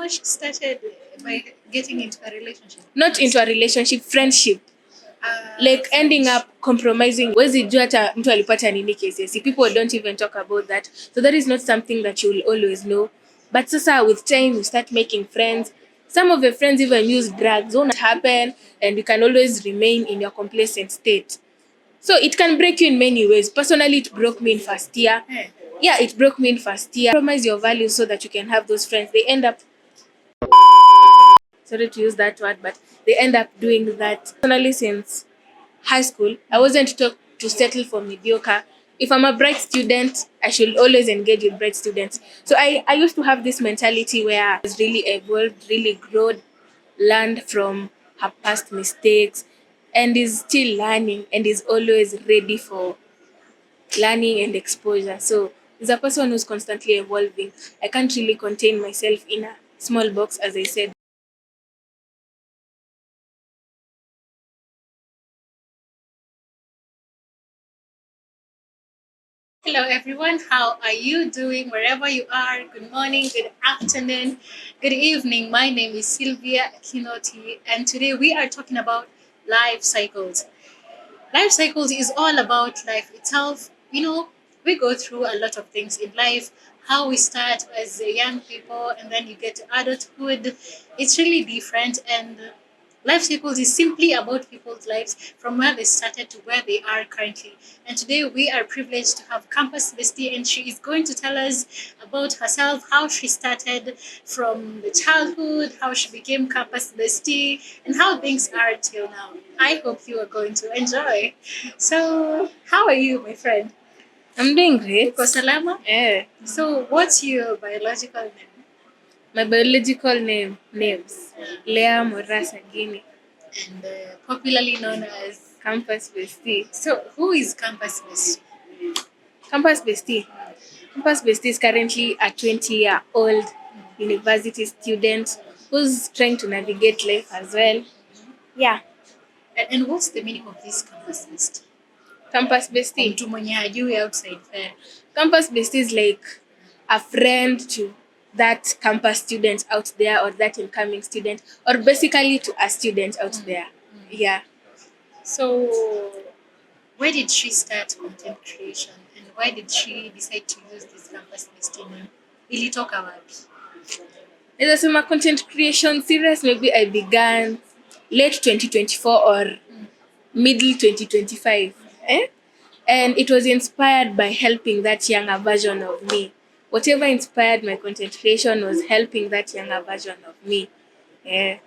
how she started by getting into a relationship. Not into a relationship, friendship. Like ending up compromising. Wezi jua hata mtu alipata nini KCSE. People don't even talk about that. So that is not something that you will always know. But sasa with time you start making friends. Some of your friends even use drugs. Won't happen, and you can always remain in your complacent state. So it can break you in many ways. Personally, it broke me in first year. Yeah, it broke me in first year. Compromise your values so that you can have those friends. They end up, sorry to use that word, but they end up doing that. Personally, since high school, I wasn't taught to settle for mediocre. If I'm a bright student, I should always engage with bright students. So I used to have this mentality where I was really evolved, really grown, learned from her past mistakes, and is still learning and is always ready for learning and exposure. So as a person who's constantly evolving, I can't really contain myself in a small box, as I said. Hello everyone, how are you doing wherever you are? Good morning, good afternoon, good evening. My name is Sylvia Kinoti, and today we are talking about life cycles. Life cycles is all about life itself. We go through a lot of things in life. How we start as young people and then you get to adulthood, it's really different. And life cycles is simply about people's lives from where they started to where they are currently. And today we are privileged to have Campus Bestie, and she is going to tell us about herself, how she started from the childhood, how she became Campus Bestie, and how things are till now. I hope you are going to enjoy. So, how are you, my friend? I'm doing great. Uko salama? Yeah. So, what's your biological name? My biological names Leah Saggini, And popularly known as Campus Bestie. So, who is Campus Bestie? Campus Bestie. Campus Bestie is currently a 20-year-old university student who's trying to navigate life as well. Yeah. And what's the meaning of this Campus Bestie? Campus Bestie. Mtu mwenye hajui outside fair. Campus Bestie is like a friend to that campus student out there, or that incoming student, or basically to a student out there. Yeah. So, where did she start content creation, and why did she decide to use this Campus Bestie name? Ilitoka wapi? As a content creation series, maybe I began late 2024 or middle 2025. And it was inspired by helping that younger version of me. Whatever inspired my content creation was helping that younger version of me. Yeah.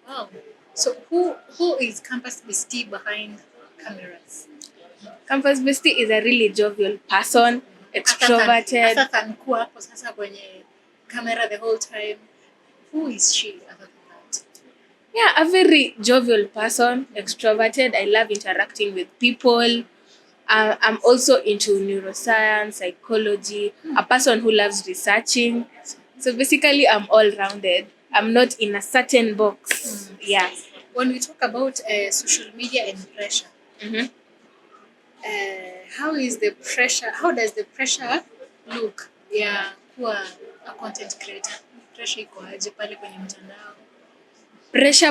Wow. So, who is Campus Bestie behind cameras? Campus Bestie is a really jovial person, extroverted. Hata than kuwa hapo sasa kwenye camera the whole time. Who is she other than that? Yeah, a very jovial person, extroverted. I love interacting with people. I'm also into neuroscience, psychology, a person who loves researching. So basically, I'm all-rounded. I'm not in a certain box. Yeah. When we talk about social media and pressure, how does the pressure look? Yeah, kuwa a content creator. Pressure iko aje pale kwenye mtandao?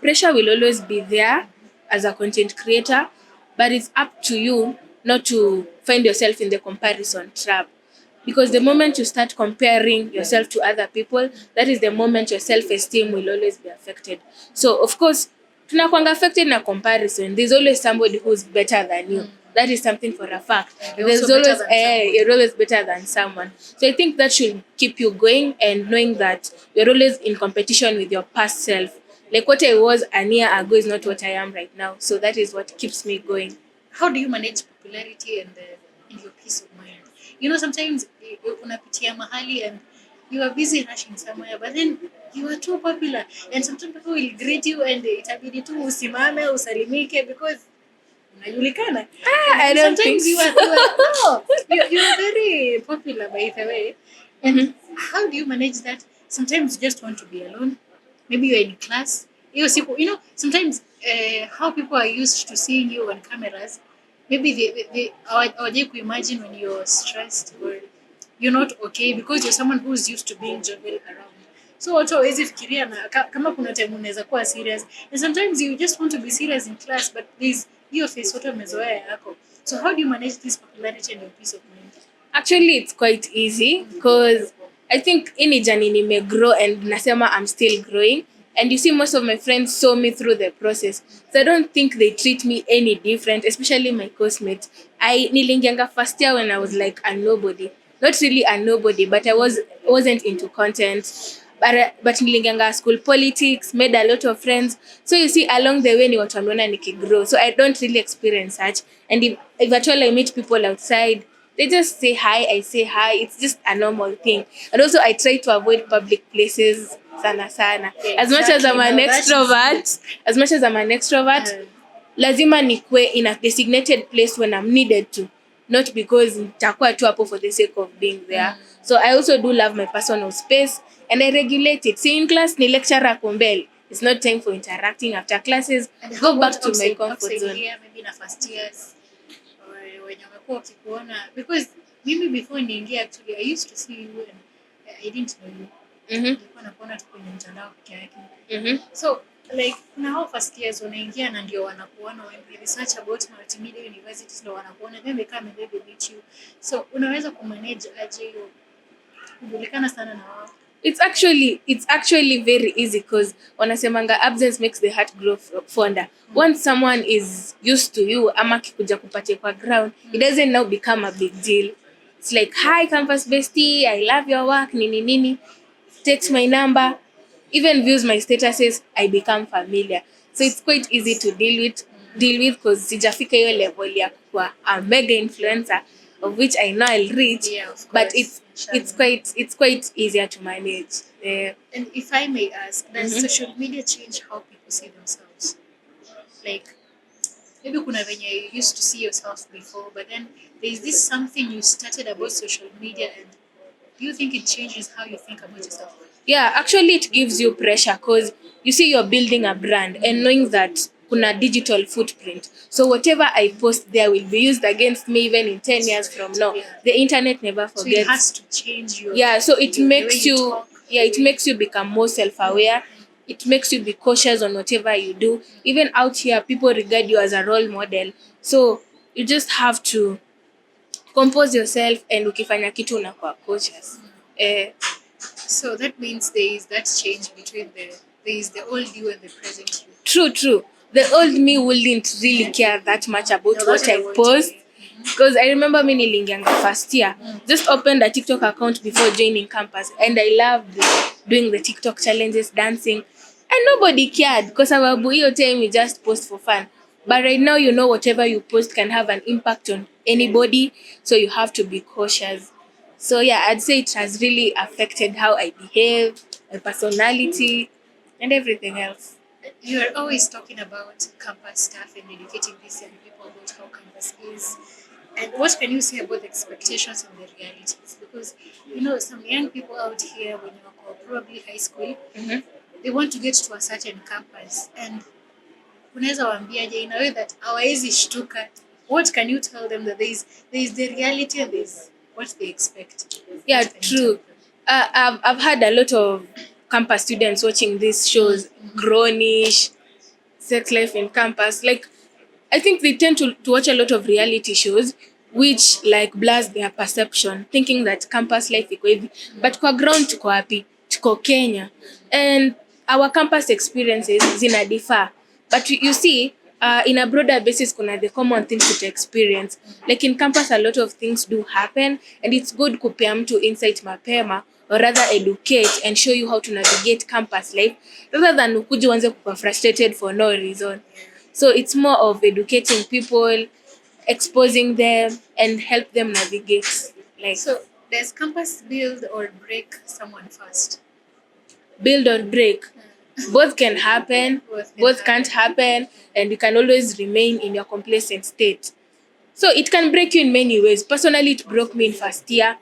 Pressure will always be there as a content creator, but it's up to you not to find yourself in the comparison trap. Because the moment you start comparing yourself to other people, that is the moment your self-esteem will always be affected. So, of course, tunakuanga affected na comparison. There's always somebody who's better than you. That is something for a fact. There's always you're always better than someone. So I think that should keep you going and knowing that you're always in competition with your past self. Like what I was a year ago is not what I am right now. So that is what keeps me going. How do you manage popularity and your peace of mind? Sometimes unapitia mahali and you are busy rushing somewhere, but then you are too popular, and sometimes people will greet you and itabidi tu usimame usalimike because unajulikana. I don't think so. You are very popular by the way. And how do you manage that? Sometimes you just want to be alone. Maybe you're in class. Sometimes how people are used to seeing you on cameras, maybe they could imagine when you're stressed or you're not okay because you're someone who's used to being jovial around. So watu hawezi fikiria na kama kuna time unaweza kuwa serious. And sometimes you just want to be serious in class, but there's hiyo face watu wamezoea yako. So how do you manage this popularity and your peace of mind? Actually, it's quite easy because I think ini journey nimegrow and nasema I'm still growing. And you see, most of my friends saw me through the process. So I don't think they treat me any different, especially my course-mates. Nilingianga first year when I was like a nobody. Not really a nobody, but I wasn't into content. But nilingianga school politics, made a lot of friends. So you see, along the way ni watu wameona nikigrow. So I don't really experience such. And if at all I meet people outside, they just say hi, I say hi. It's just a normal thing. And also I try to avoid public places sana. Yeah, as much as I'm an extrovert, lazima nikue in a designated place when I'm needed to, not because nitakuwa tu hapo for the sake of being there. So I also do love my personal space and I regulate it. See, in class ni lecturer ako mbele. It's not time for interacting after classes. And Go back to my comfort zone. Here, maybe na first years when wamekuwa wakikuona, because mimi before niingia actually I used to see you and I didn't know you. Nilikuwa nakuona tu kwenye mtandao peke yake. So like now first years wanaingia na ndio wanakuona when we research about multimedia universities ndio wanakuona, then they come and they meet you. So unaweza kumanage aje hiyo kujulikana sana na wao? It's actually very easy because wanasemanga absence makes the heart grow fonder. Once someone is used to you ama kikuja kupatia kwa ground, it doesn't now become a big deal. It's like, hi campus bestie, I love your work, nini. Text my number, even views my statuses, I become familiar. So it's quite easy to deal with because sijafika hiyo level ya kuwa a mega influencer, of which I know I'll reach, but it's quite easier to manage. And if I may ask, does social media change how people see themselves? Like maybe kuna venye you used to see yourself before, but then there is this something you started about social media, and do you think it changes how you think about yourself? Yeah, actually it gives you pressure because you see you're building a brand and knowing that kuna digital footprint. So whatever I post there will be used against me even in 10 years from now. The internet never forgets. So it has to change your so it makes you talk, it makes you become more self-aware. It makes you be cautious on whatever you do. Even out here, people regard you as a role model. So you just have to compose yourself and ukifanya kitu unakuwa cautious. So that means there is that change between there is the old you and the present True. you. The old me wouldn't really care that much about what I post. Because I remember me nilingianga first year. Just opened a TikTok account before joining campus. And I loved doing the TikTok challenges, dancing. And nobody cared because sababu hiyo time you just post for fun. But right now, you know, whatever you post can have an impact on anybody. So you have to be cautious. So yeah, I'd say it has really affected how I behave, my personality, and everything else. You are always talking about campus stuff and educating these young people about how campus is. And what can you say about the expectations and the realities? Because, you know, some young people out here, when you're probably high school, they want to get to a certain campus. And unaweza waambiaje in a way that hawawezi shtuka? What can you tell them that there is the reality and there is what they expect? Yeah, true. I've had a lot of campus students watching these shows, Grownish, Sex Life in Campus. Like, I think they tend to watch a lot of reality shows, which like blurs their perception, thinking that campus life iko hivi. But kwa ground tuko wapi? Tuko Kenya. And our campus experiences zina differ. But you see, in a broader basis, kuna the common things to experience. Like in campus, a lot of things do happen, and it's good kupea mtu insight mapema, or rather educate and show you how to navigate campus life, rather than ukuji uanze kuwa frustrated for no reason. So it's more of educating people, exposing them, and help them navigate. Like, so does campus build or break someone first? Build or break. Both can happen, both can't happen, and you can always remain in your complacent state. So it can break you in many ways. Personally, it broke me in first year.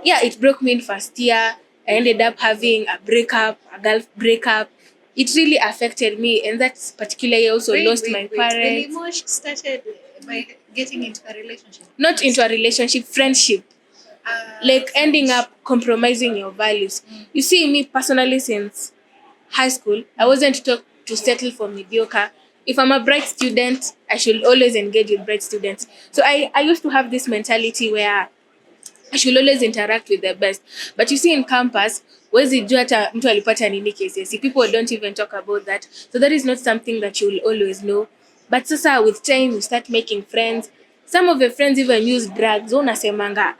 Yeah, it broke me in first year. I ended up having a girl breakup. It really affected me, and that's particularly also lost my parents. The emotion started by getting into a relationship. Not into a relationship, friendship. like ending French. up compromising your values. You see, me personally, since high school, I wasn't taught to settle for mediocre. If I'm a bright student, I should always engage with bright students. So I used to have this mentality where I should always interact with the best. But you see, in campus, huwezi jua hata mtu alipata nini KCSE. People don't even talk about that. So that is not something that you will always know. But sasa with time, you start making friends. Some of your friends even use drugs. Unasemanga,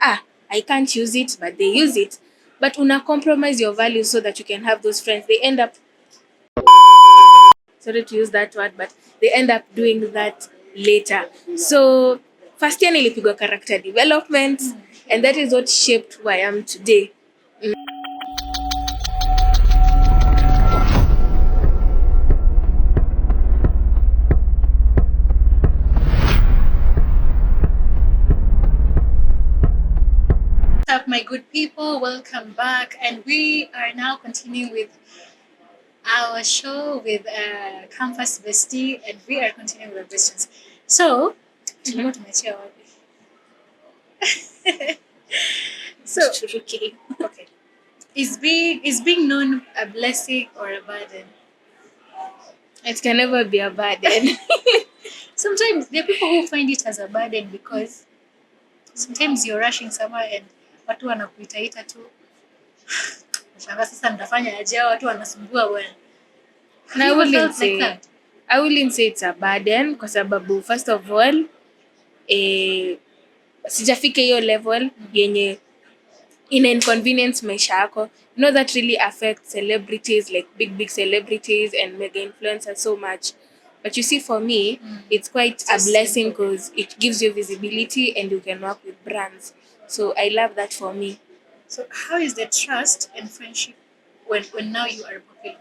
I can't use it, but they use it. But una compromise your values so that you can have those friends. They end up, sorry to use that word, but they end up doing that later. So first year nilipigwa character development, and that is what shaped who I am today. What's up, my good people? Welcome back, and we are now continuing with our show with Campus Bestie, and we are continuing with questions. So, tulikuwa tumeachia wapi? So, Turuki. okay, is being known a blessing or a burden? It can never be a burden. Sometimes there are people who find it as a burden because sometimes you're rushing somewhere and watu wanakuitaita tu. Nashanga sasa nitafanya aje, watu wanasumbua bwana. And Have you ever felt like that? I wouldn't say it's a burden kwa sababu first of all sijafika hiyo level yenye ina inconvenience maisha yako. You know that really affects celebrities, like big celebrities and mega influencers so much. But you see, for me, it's quite a blessing because it gives you visibility and you can work with brands. So I love that for me. So how is the trust and friendship when now you are popular?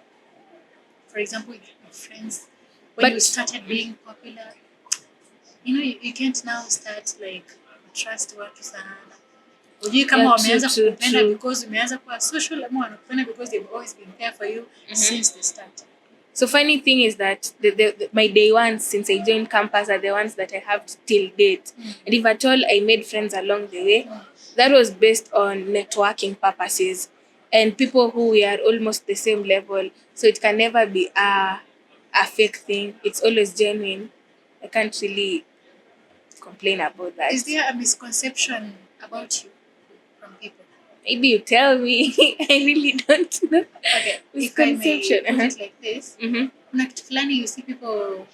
For example, your friends, when you started being popular, you can't now start like trust watu sana. Ujui kama wameanza kukupenda because umeanza kuwa social ama wanakupenda because they've always been there for you since the start. So funny thing is that my day ones since I joined campus are the ones that I have till date. And if at all I made friends along the way, that was based on networking purposes and people who we are almost the same level. So it can never be a fake thing. It's always genuine. I can't really complain about that. Is there a misconception about you from people? Maybe you tell me. I really don't know. Okay, if I may put it like this, kuna kitu fulani you see people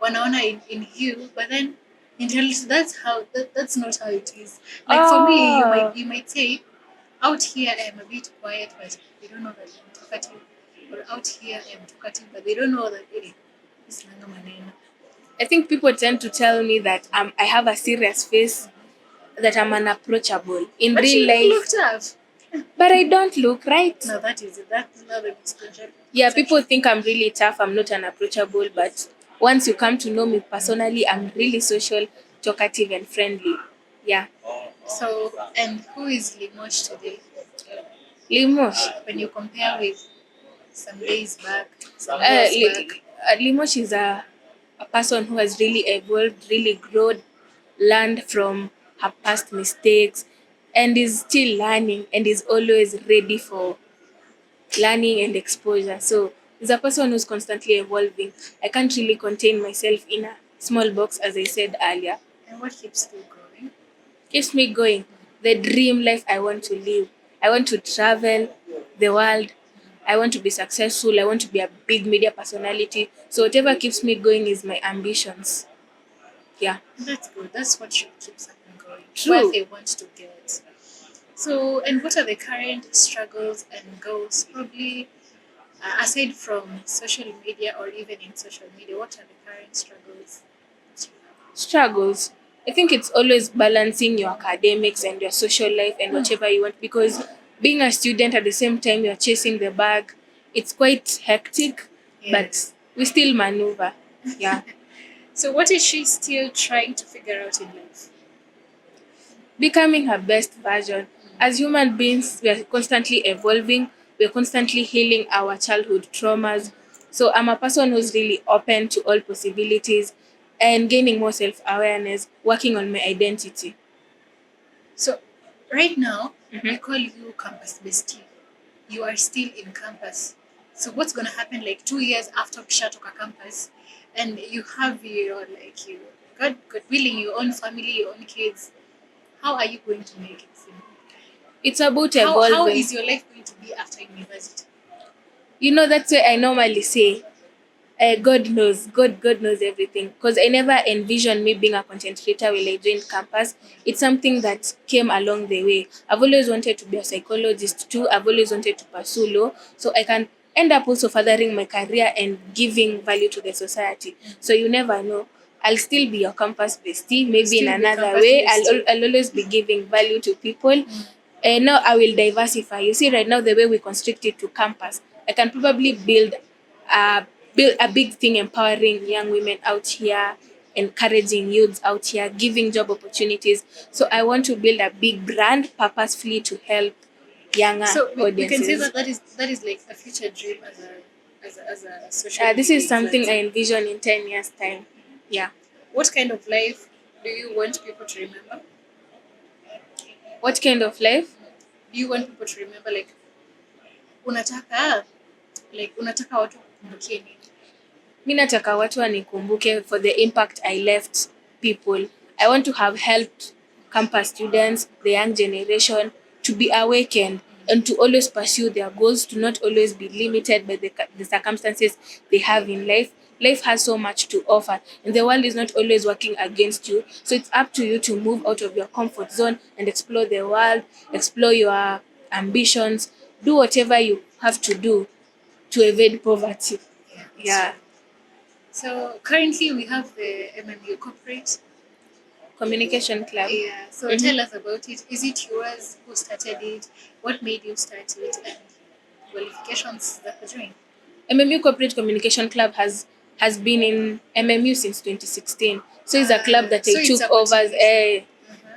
wanaona in you, but then in reality that's not how it is. Like for me, you might say, out here I am a bit quiet, but they don't know that I'm talkative. Or out here I am talkative, but they don't know that this nanga maneno. I think people tend to tell me that I have a serious face, that I'm unapproachable. In but real life, you look tough. But I don't look, right? No, that's not a misconception. Yeah, people think I'm really tough, I'm not unapproachable, but once you come to know me personally, I'm really social, talkative, and friendly. Yeah. So, and who is Limosh today? Limosh? When you compare with some days back, some years back. Limosh is a person who has really evolved, really grown, learned from her past mistakes, and is still learning and is always ready for learning and exposure. So is a person who's constantly evolving. I can't really contain myself in a small box, as I said earlier. And what keeps you going? Keeps me going. The dream life I want to live. I want to travel the world. I want to be successful. I want to be a big media personality. So whatever keeps me going is my ambitions. Yeah. That's good. That's what should keep something going. True. Where they want to get. So, and what are the current struggles and goals? Probably aside from social media or even in social media, what are the current struggles? Struggles. I think it's always balancing your academics and your social life and whatever you want, because being a student at the same time you're chasing the bag, it's quite hectic, but we still maneuver. Yeah. So what is she still trying to figure out in life? Becoming her best version. As human beings, we are constantly evolving. We are constantly healing our childhood traumas. So I'm a person who's really open to all possibilities and gaining more self-awareness, working on my identity. So Right now, I call you campus bestie. You are still in campus. So what's gonna happen like 2 years after Kishatoka campus, and you have your like you God willing your own family, your own kids. How are you going to make it? It's about How evolving. is your life going to be after university? You know, that's why I normally say, God knows everything. Because I never envisioned me being a content creator when I joined campus. It's something that came along the way. I've always wanted to be a psychologist too. I've always wanted to pursue law, so I can end up also furthering my career and giving value to the society. So you never know. I'll still be your campus bestie, maybe Still in be another campus way. bestie. I'll always be giving value to people. And now I will diversify. You see, right now the way we constrict it to campus, I can probably uh, build a big thing, empowering young women out here, encouraging youths out here, giving job opportunities. So I want to build a big brand purposefully to help younger So we can say audiences. that that is like a future dream as a social This media is something I influencer. envision in 10 years' time. Yeah. What kind of life do you want people to remember? What kind of life? Do you want people to remember like unataka unataka watu wakukumbukie nini? Mi nataka watu wanikumbuke for the impact I left people. I want to have helped campus students, the young generation, to be awakened and to always pursue their goals, to not always be limited by the circumstances they have in life. Life has so much to offer, and the world is not always working against you. So it's up to you to move out of your comfort zone and explore the world, explore your ambitions, do whatever you have to do to evade poverty. Yeah. So currently we have the MMU corporate. Communication club. Yeah. So tell us about it. Is it yours? Who started it? What made you start it? And qualifications that you're doing? MMU Corporate Communication Club has been in MMU since 2016. So it's a club that So I it's took a over. continuation.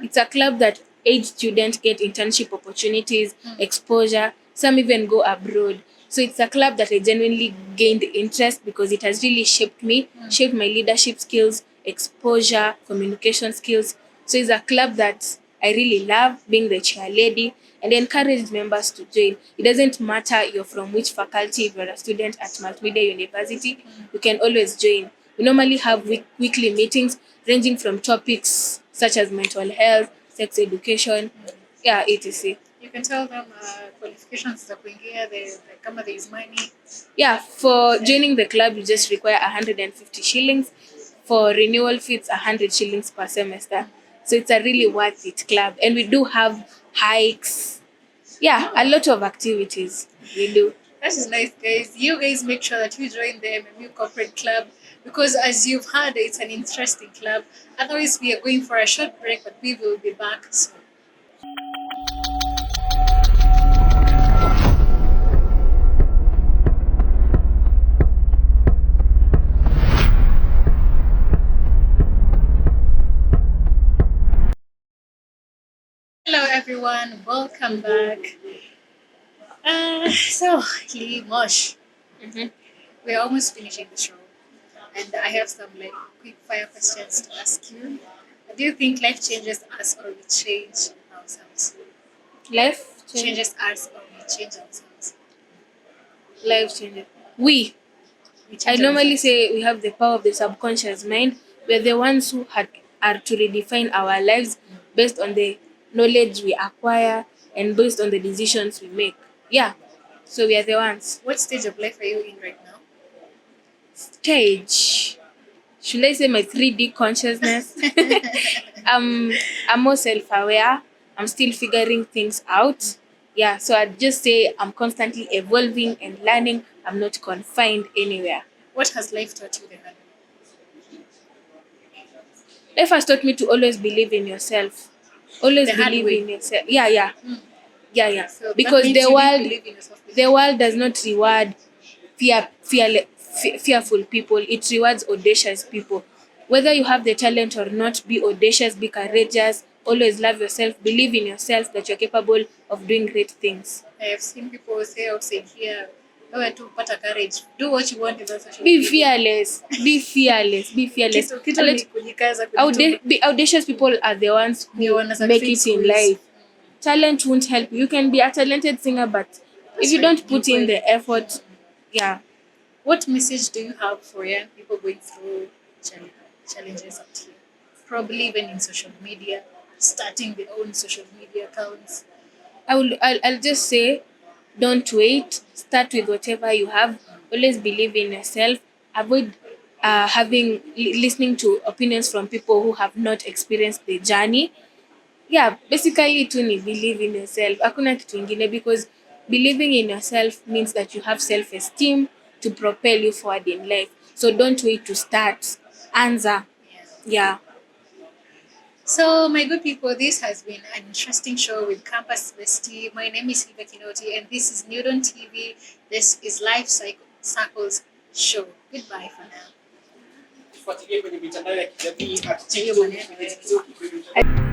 It's a club that aid students get internship opportunities, exposure. Some even go abroad. So it's a club that I genuinely gained interest because it has really shaped me, shaped my leadership skills, exposure, communication skills. So it's a club that I really love, being the chair lady, and encourage members to join. It doesn't matter you're from which faculty. If you're a student at Multimedia University, you can always join. We normally have weekly meetings ranging from topics such as mental health, sex education, etc. You can tell them qualifications za kuingia, kama there is money. Yeah, for joining the club, you just require 150 shillings. For renewal fees, 100 shillings per semester. So it's a really worth it club. And we do have hikes. Yeah, a lot of activities we do. That is nice, guys. You guys make sure that you join the MMU corporate club because, as you've heard, it's an interesting club. Otherwise, we are going for a short break, but we will be back soon. Hello, everyone. Welcome back. So, Mosh, we're almost finishing the show, and I have some like quick fire questions to ask you. Do you think life changes us or we change ourselves? Life Changes us or we change ourselves? Life changes. We We I change normally ourselves. say we have the power of the subconscious mind. We're the ones who are to redefine our lives based on the knowledge we acquire and based on the decisions we make. Yeah. So we are the ones. What stage of life are you in right now? Stage. Should I say my 3D consciousness? I'm more self-aware. I'm still figuring things out. Yeah, so I'd just say I'm constantly evolving and learning. I'm not confined anywhere. What has life taught you the hard way? Life has taught me to always believe in yourself. Always The hard believe way. in yourself. Yeah. Yeah. So that Because means you didn't believe in yourself before. the world does not reward fearful people. It rewards audacious people. Whether you have the talent or not, be audacious, be courageous, always love yourself, believe in yourself that you're capable of doing great things. I have seen people say outside here, wewe tu pata courage. Do what you want in social Be media. fearless. Be fearless. Be fearless. Kitu A lot- ni kujikaza, kujituma. Audacious people are the ones Ndio who wana make succeed it in siku hizi. life. talent won't help you. You can be a talented singer, but if you don't put in the effort, yeah. What message do you have for young people going through challenges out here? Probably even in social media, starting their own social media accounts. I'll just say, don't wait. Start with whatever you have. Always believe in yourself. Avoid listening to opinions from people who have not experienced the journey. Yeah, basically tu ni believe in yourself. Hakuna kitu ingine, because believing in yourself means that you have self-esteem to propel you forward in life. So don't wait to start. Anza. Yeah. So, my good people, this has been an interesting show with Campus Bestie. My name is Sylvia and this is Newdon TV. This is Life Circles Show. Goodbye for now.